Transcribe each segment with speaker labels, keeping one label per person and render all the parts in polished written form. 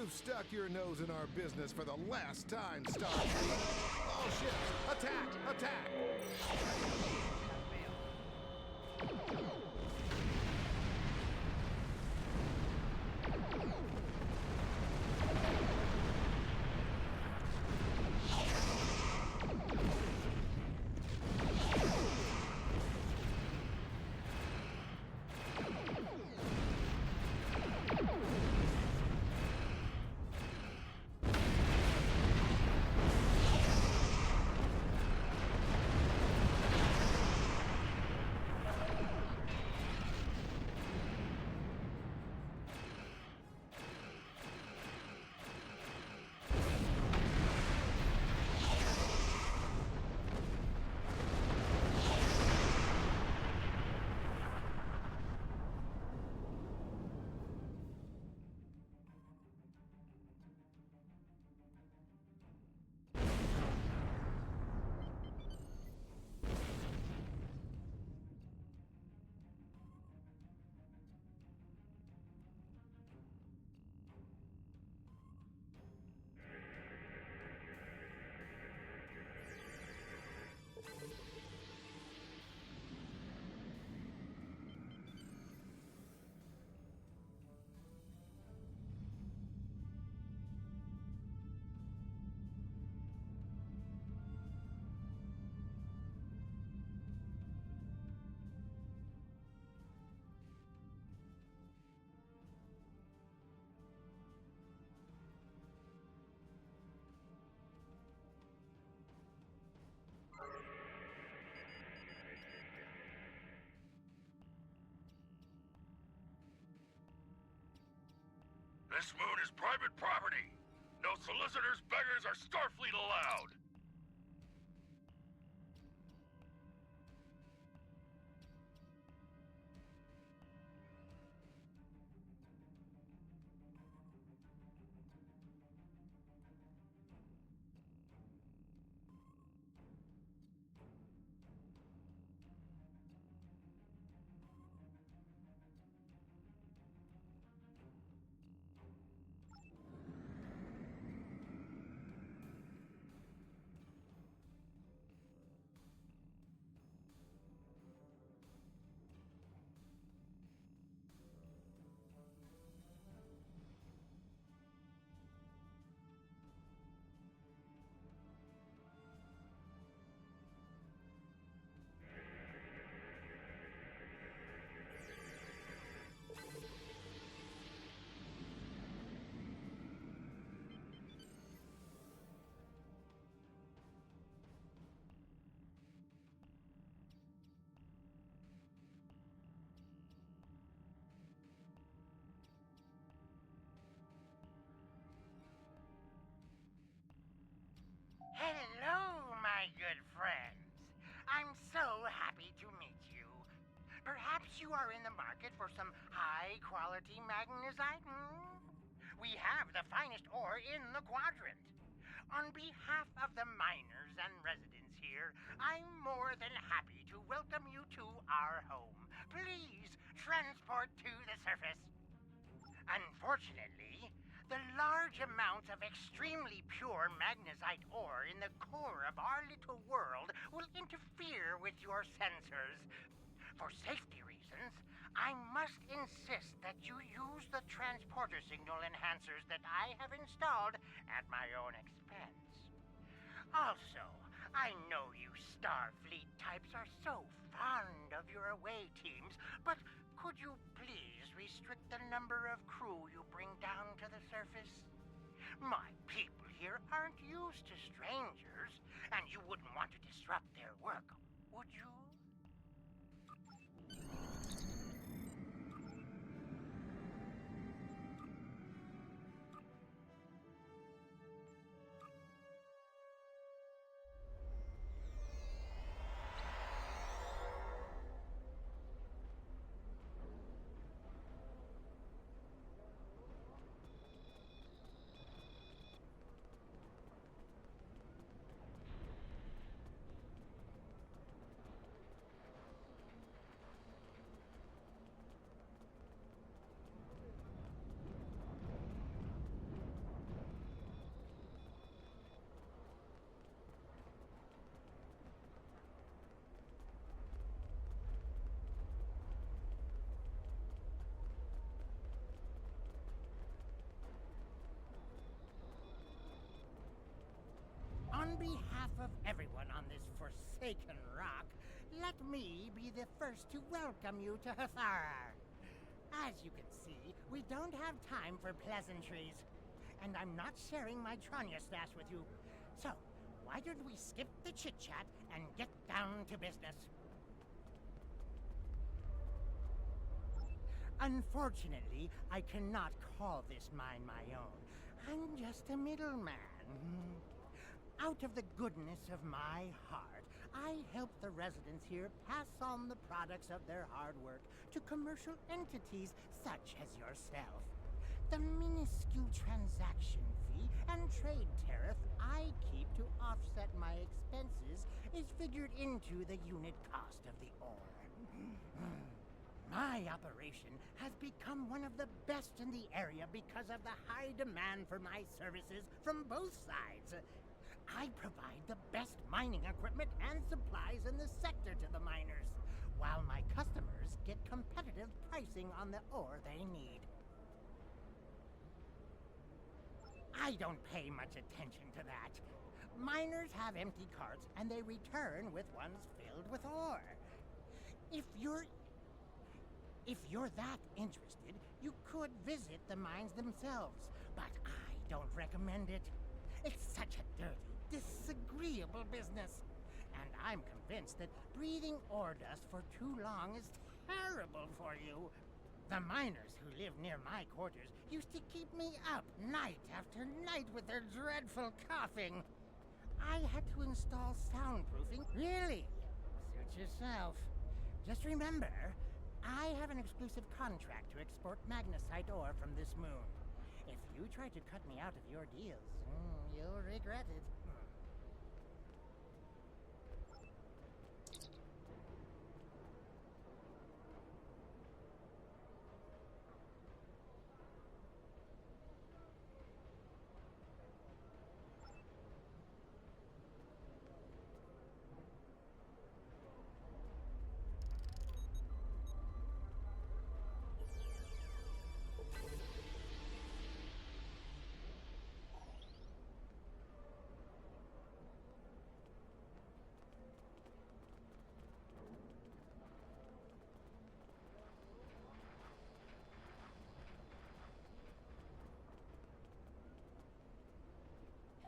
Speaker 1: You've stuck your nose in our business for the last time, Starfleet. All ships, attack! Attack!
Speaker 2: This moon is private property. No solicitors, beggars, or Starfleet allowed.
Speaker 3: Hello, my good friends. I'm so happy to meet you. Perhaps you are in the market for some high-quality magnesite? We have the finest ore in the quadrant. On behalf of the miners and residents here, I'm more than happy to welcome you to our home. Please transport to the surface. Unfortunately, the large amounts of extremely pure magnesite ore in the core of our little world will interfere with your sensors. For safety reasons, I must insist that you use the transporter signal enhancers that I have installed at my own expense. Also, I know you Starfleet types are so fond of your away teams, but could you please restrict the number of crew you bring down to the surface? My people here aren't used to strangers, and you wouldn't want to disrupt their work, would you? behalf of everyone on this forsaken rock, let me be the first to welcome you to Hathara. As you can see, we don't have time for pleasantries. And I'm not sharing my Tranya stash with you. So, why don't we skip the chit-chat and get down to business? Unfortunately, I cannot call this mine my own. I'm just a middleman. Out of the goodness of my heart, I help the residents here pass on the products of their hard work to commercial entities such as yourself. The minuscule transaction fee and trade tariff I keep to offset my expenses is figured into the unit cost of the ore. My operation has become one of the best in the area because of the high demand for my services from both sides. I provide the best mining equipment and supplies in the sector to the miners, while my customers get competitive pricing on the ore they need. I don't pay much attention to that. Miners have empty carts and they return with ones filled with ore. If you're that interested, you could visit the mines themselves, but I don't recommend it. It's such a dirty, disagreeable business. And I'm convinced that breathing ore dust for too long is terrible for you. The miners who live near my quarters used to keep me up night after night with their dreadful coughing. I had to install soundproofing. Really? Suit yourself. Just remember, I have an exclusive contract to export magnesite ore from this moon. If you try to cut me out of your deals, you'll regret it.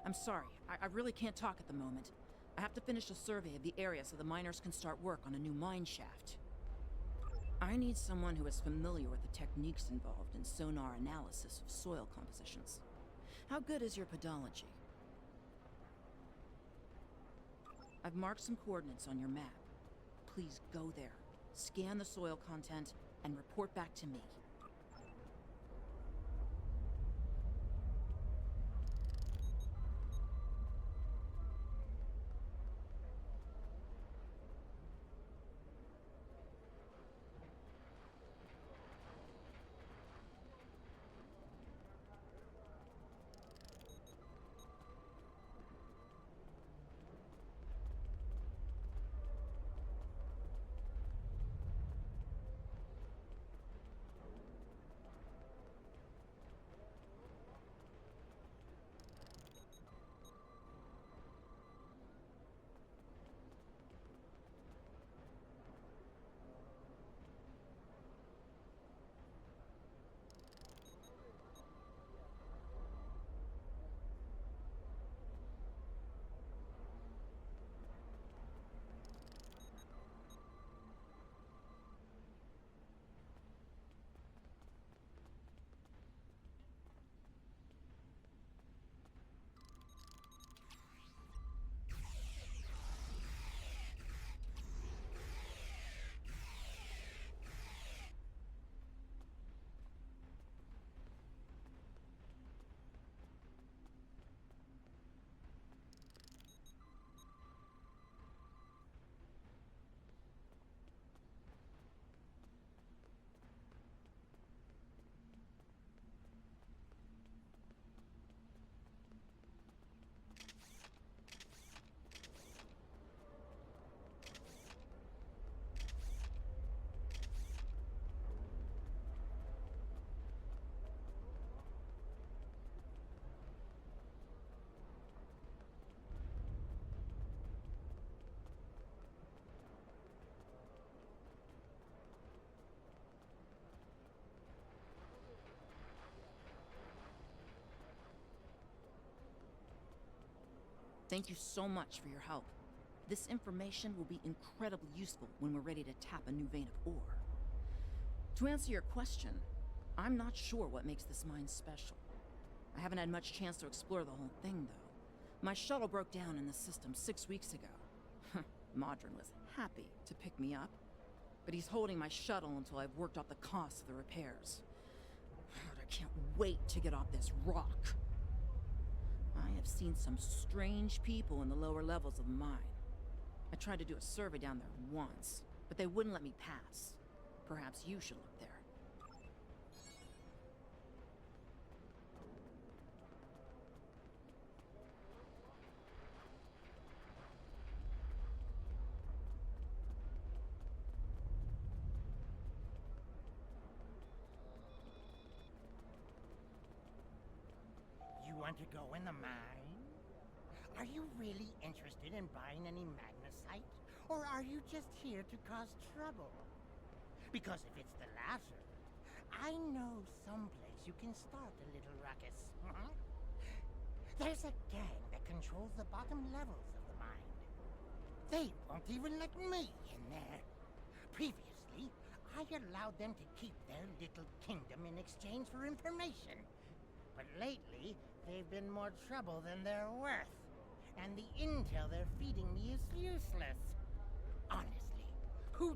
Speaker 4: I'm sorry, I really can't talk at the moment. I have to finish a survey of the area so the miners can start work on a new mine shaft. I need someone who is familiar with the techniques involved in sonar analysis of soil compositions. How good is your podology? I've marked some coordinates on your map. Please go there, scan the soil content, and report back to me. Thank you so much for your help. This information will be incredibly useful when we're ready to tap a new vein of ore. To answer your question, I'm not sure what makes this mine special. I haven't had much chance to explore the whole thing, though. My shuttle broke down in the system 6 weeks ago. Modron was happy to pick me up, but he's holding my shuttle until I've worked out the cost of the repairs. I can't wait to get off this rock. I have seen some strange people in the lower levels of the mine. I tried to do a survey down there once, but they wouldn't let me pass. Perhaps you should look there.
Speaker 3: You want to go in the mine? Are you really interested in buying any magnesite? Or are you just here to cause trouble? Because if it's the latter, I know someplace you can start a little ruckus. There's a gang that controls the bottom levels of the mine. They won't even let me in there. Previously, I allowed them to keep their little kingdom in exchange for information. But lately, they've been more trouble than they're worth. And the intel they're feeding me is useless. Honestly, who...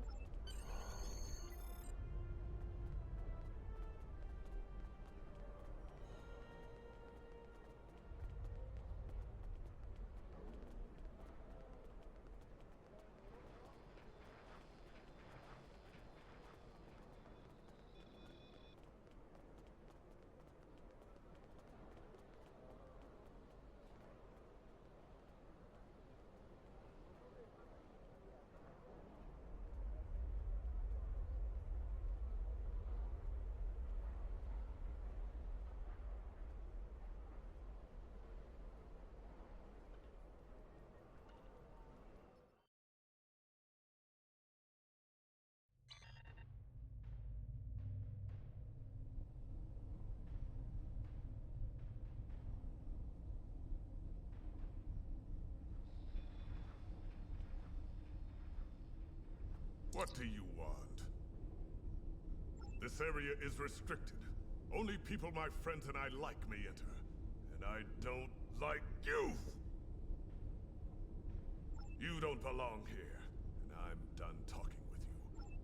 Speaker 2: What do you want? This area is restricted. Only people my friends and I like may enter. And I don't like you! You don't belong here, and I'm done talking with you.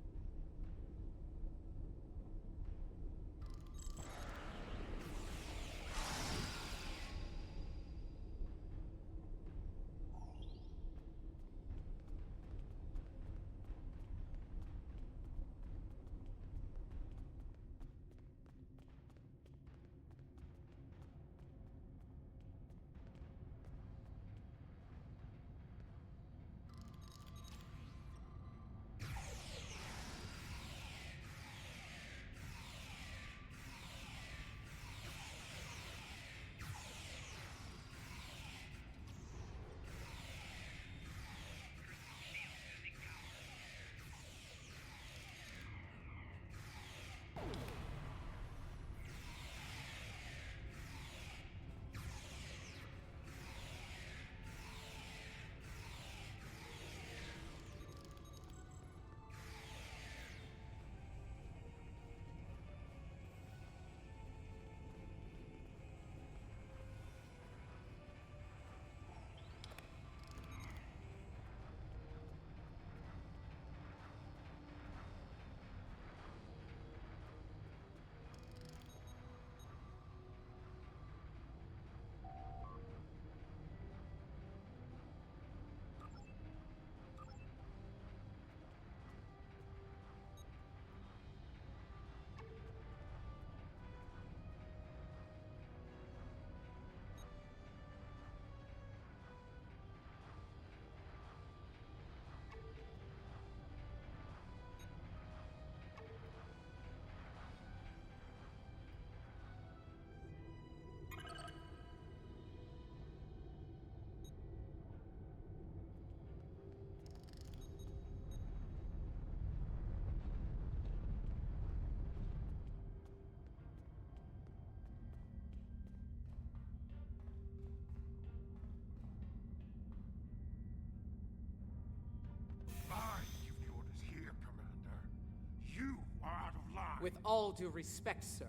Speaker 5: With all due respect, sir,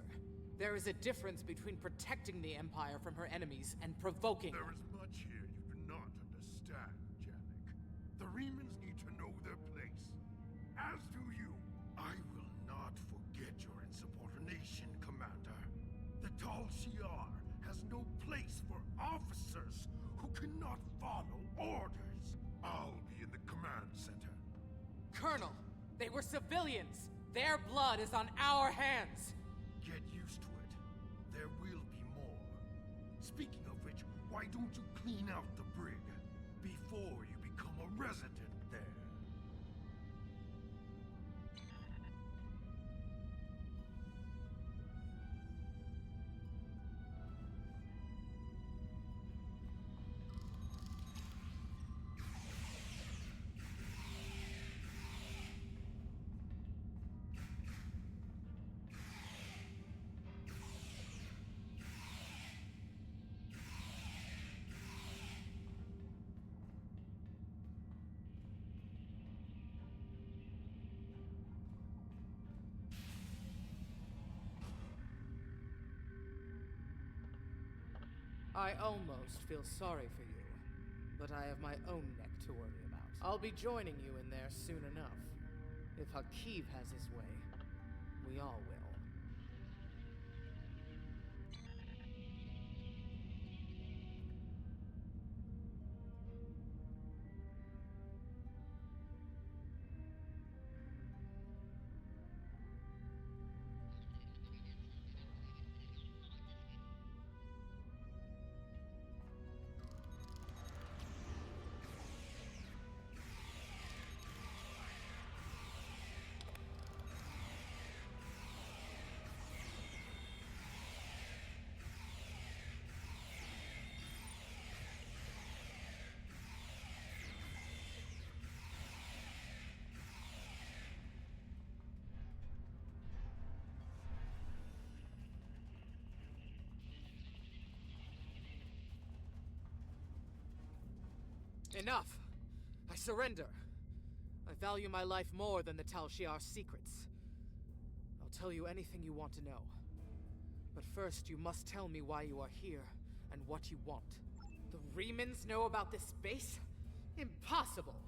Speaker 5: there is a difference between protecting the Empire from her enemies and provoking
Speaker 2: There
Speaker 5: them.
Speaker 2: is much here you do not understand, Janek. The Remans need to know their place. As do you. I will not forget your insubordination, Commander. The Tal Shiar has no place for officers who cannot follow orders. I'll be in the command center.
Speaker 5: Colonel, they were civilians. Their blood is on our hands.
Speaker 2: Get used to it. There will be more. Speaking of which, why don't you clean out the brig before you become a resident there?
Speaker 5: I almost feel sorry for you, but I have my own neck to worry about. I'll be joining you in there soon enough. If Hakiv has his way, we all will. Enough! I surrender. I value my life more than the Tal Shiar's secrets. I'll tell you anything you want to know. But first, you must tell me why you are here and what you want. The Remans know about this base? Impossible!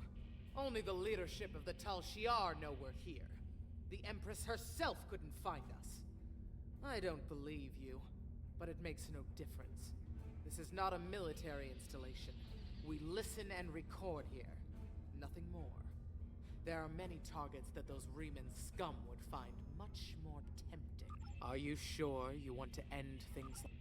Speaker 5: Only the leadership of the Tal Shiar know we're here. The Empress herself couldn't find us. I don't believe you, but it makes no difference. This is not a military installation. We listen and record here. Nothing more. There are many targets that those Reman scum would find much more tempting. Are you sure you want to end things like...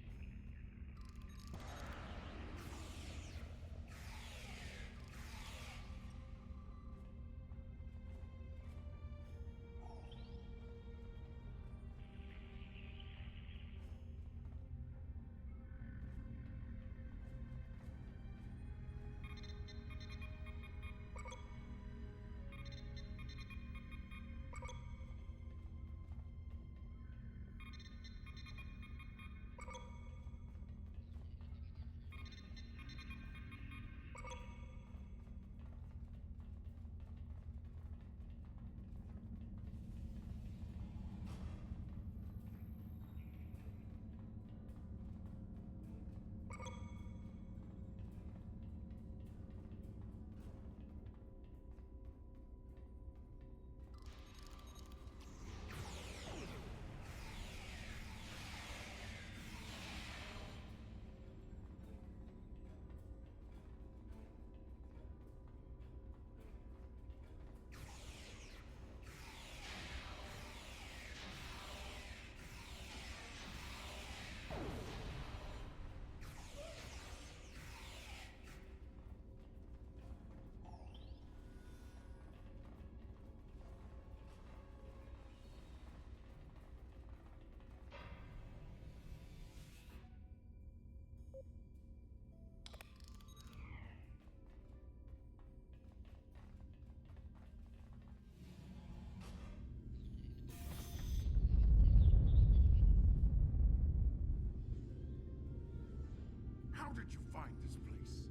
Speaker 2: How did you find this place?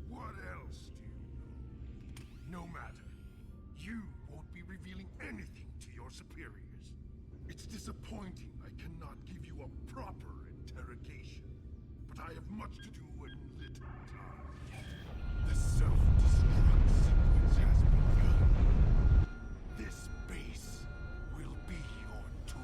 Speaker 2: What else do you know? No matter. You won't be revealing anything to your superiors. It's disappointing I cannot give you a proper interrogation, but I have much to do and little time. The self-destruct sequence has begun. This base will be your tomb.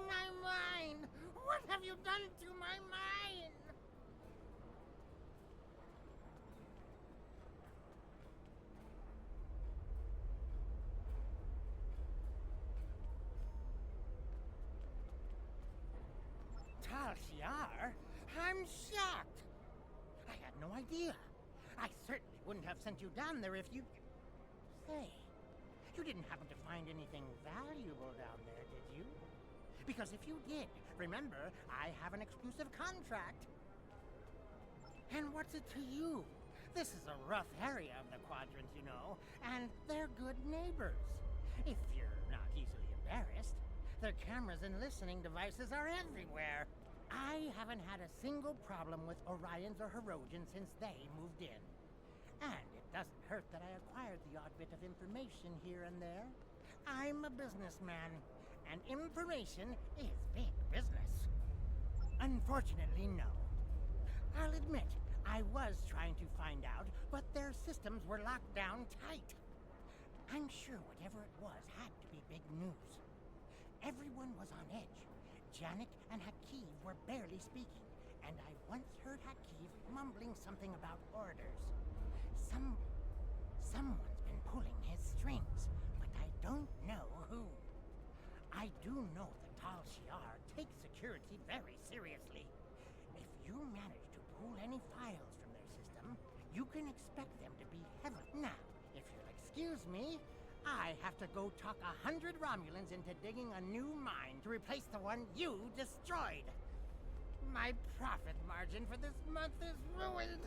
Speaker 3: My mind! What have you done to my mind? Tal Shiar? I'm shocked. I had no idea. I certainly wouldn't have sent you down there if you... Say, you didn't happen to find anything valuable down there, did you? Because if you did, remember, I have an exclusive contract. And what's it to you? This is a rough area of the Quadrant, you know, and they're good neighbors. If you're not easily embarrassed, their cameras and listening devices are everywhere. I haven't had a single problem with Orions or Herodians since they moved in. And it doesn't hurt that I acquired the odd bit of information here and there. I'm a businessman, and information is big business. Unfortunately, no. I'll admit, I was trying to find out, but their systems were locked down tight. I'm sure whatever it was had to be big news. Everyone was on edge. Janek and Hakiv were barely speaking, and I once heard Hakiv mumbling something about orders. Someone's been pulling his strings, but I don't know who. I do know that Tal Shiar takes security very seriously. If you manage to pull any files from their system, you can expect them to be heavily... Now, if you'll excuse me, I have to go talk 100 Romulans into digging a new mine to replace the one you destroyed. My profit margin for this month is ruined.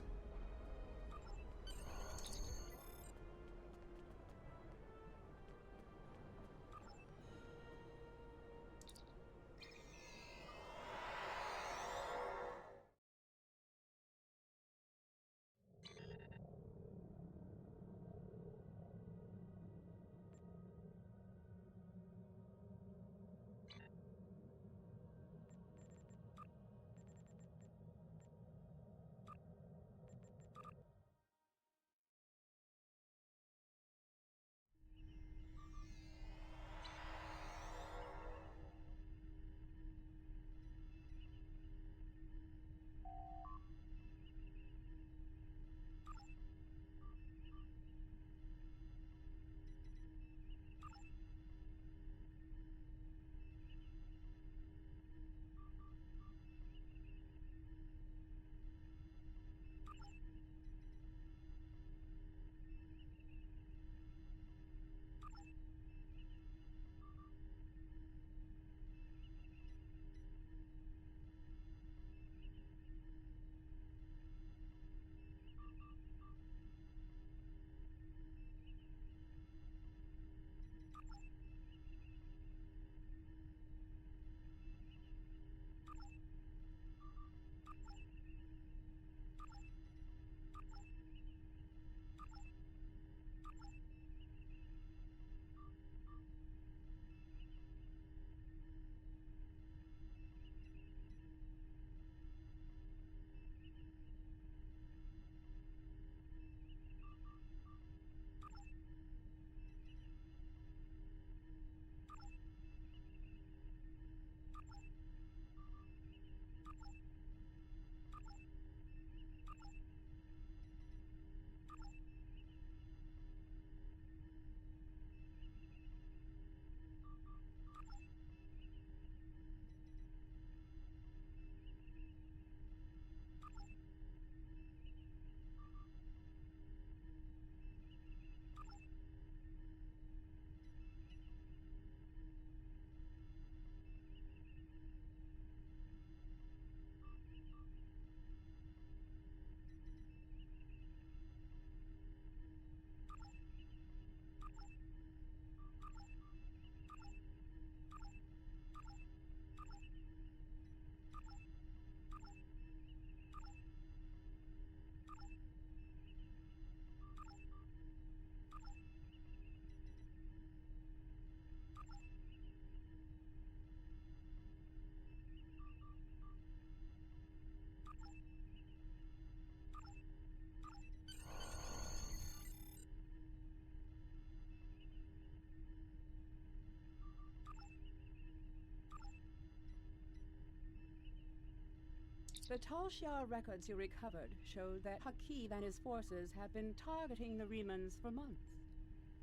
Speaker 6: The Tal Shiar records you recovered show that Hakiv and his forces have been targeting the Remans for months.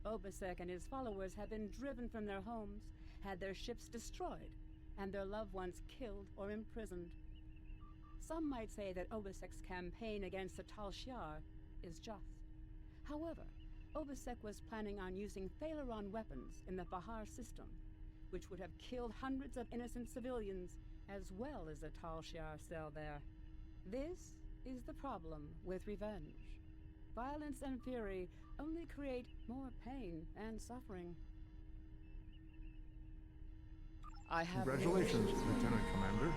Speaker 6: Obasek and his followers have been driven from their homes, had their ships destroyed, and their loved ones killed or imprisoned. Some might say that Obasek's campaign against the Tal Shiar is just. However, Obasek was planning on using Thalaron weapons in the Bahar system, which would have killed hundreds of innocent civilians as well as the Tal Shiar cell there. This is the problem with revenge. Violence and fury only create more pain and suffering.
Speaker 7: I have
Speaker 1: Congratulations, Lieutenant Commander.